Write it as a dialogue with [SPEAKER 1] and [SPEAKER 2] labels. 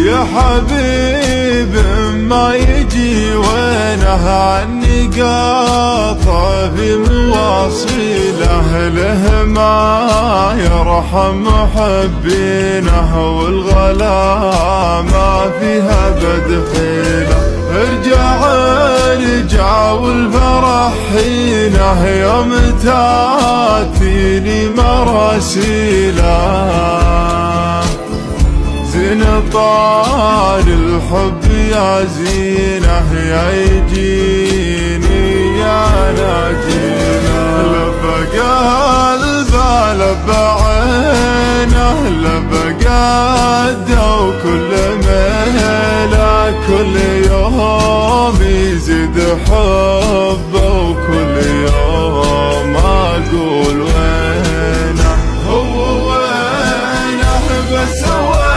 [SPEAKER 1] يا حبيب ما يجي وينه عني قاطع في مواصيله، له ما يرحم محبينه والغلا ما فيها بدخيله. ارجع والفرح حينه يوم تاتيني مراسيله، زين طال الحب يا زينه يا يجيني يا ناجينه. لبى قلبه لبى عينه لبى قده وكل مهله، كل يوم يزيد حب